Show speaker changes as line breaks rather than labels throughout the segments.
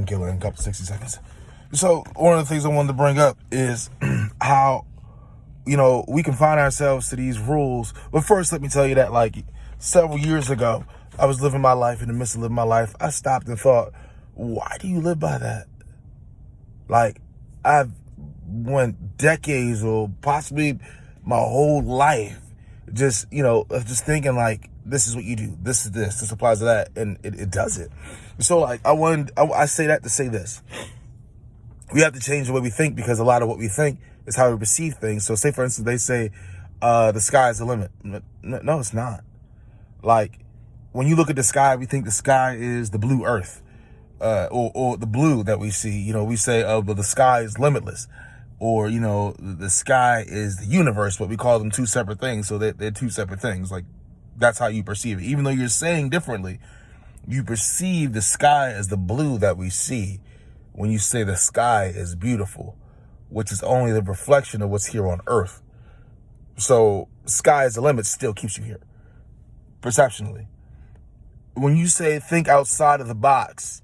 Killer in a couple 60 seconds. So one of the things I wanted to bring up is how, we confine ourselves to these rules. But first, let me tell you that, like, several years ago, I was living my life. In the midst of living my life, I stopped and thought, why do you live by that? Like, I've went decades or possibly my whole life just thinking, like, this is what you do. This applies to that. And it does it. So, like, I say that to say this. We have to change the way we think, because a lot of what we think is how we perceive things. So say, for instance, they say the sky is the limit. No, it's not. Like, when you look at the sky, we think the sky is the blue earth, or the blue that we see. We say, but the sky is limitless, or, the sky is the universe, but we call them two separate things. So they're two separate things. Like, that's how you perceive it. Even though you're saying differently, you perceive the sky as the blue that we see when you say the sky is beautiful, which is only the reflection of what's here on earth. So sky is the limit still keeps you here, perceptionally. When you say think outside of the box,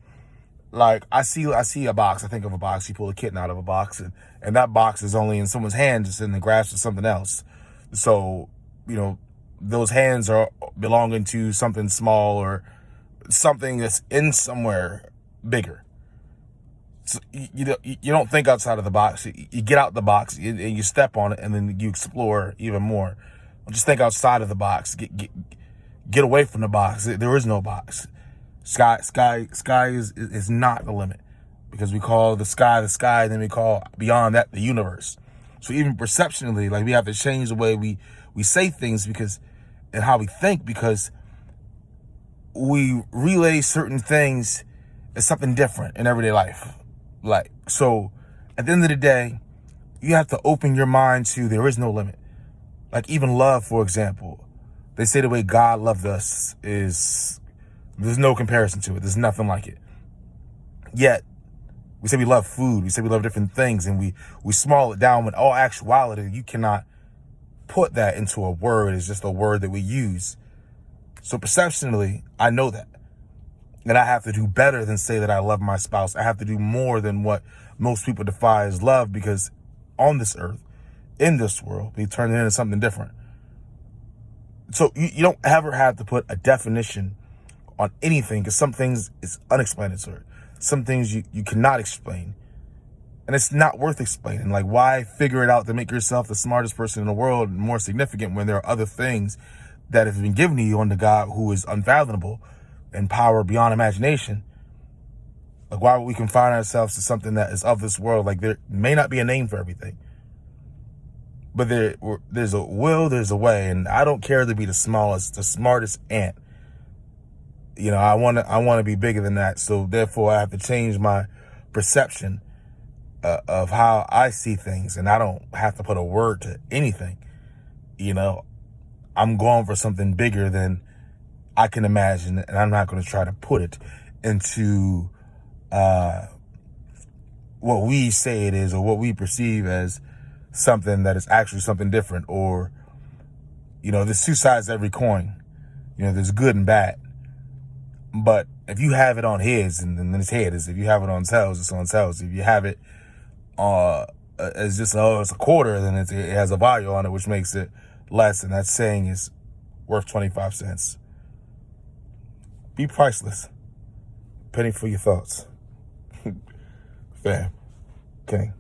like I see a box, I think of a box, you pull a kitten out of a box, and that box is only in someone's hand, just in the grasp of something else. So, those hands are belonging to something small or something that's in somewhere bigger. So you don't think outside of the box. You get out the box and you step on it, and then you explore even more. Just think outside of the box. Get away from the box. There is no box. Sky is not the limit, because we call the sky, and then we call beyond that the universe. So even perceptionally, like, we have to change the way we say things, and how we think, because we relay certain things as something different in everyday life. Like, so at the end of the day, you have to open your mind to there is no limit. Like, even love, for example, they say the way God loved us there's no comparison to it. There's nothing like it. Yet we say we love food, we say we love different things, and we small it down, when all actuality, you cannot put that into a word. It's just a word that we use. So perceptionally, I know that. And I have to do better than say that I love my spouse. I have to do more than what most people define as love, because on this earth, in this world, we turn it into something different. So you don't ever have to put a definition on anything, because some things is unexplanatory. Some things you cannot explain. And it's not worth explaining. Like, why figure it out to make yourself the smartest person in the world and more significant, when there are other things that have been given to you under God, who is unfathomable and power beyond imagination? Like, why would we confine ourselves to something that is of this world? Like, there may not be a name for everything, but there's a will, there's a way. And I don't care to be the smartest ant. I want to be bigger than that. So therefore, I have to change my perception of how I see things, and I don't have to put a word to anything. I'm going for something bigger than I can imagine, and I'm not going to try to put it into what we say it is, or what we perceive as something that is actually something different. Or, there's two sides to every coin. There's good and bad. But if you have it on heads, and then it's heads. If you have it on tails, it's on tails. If you have it as just, it's a quarter, then it has a value on it, which makes it less. And that saying is worth 25 cents. Be priceless. Penny for your thoughts. Fam. Okay.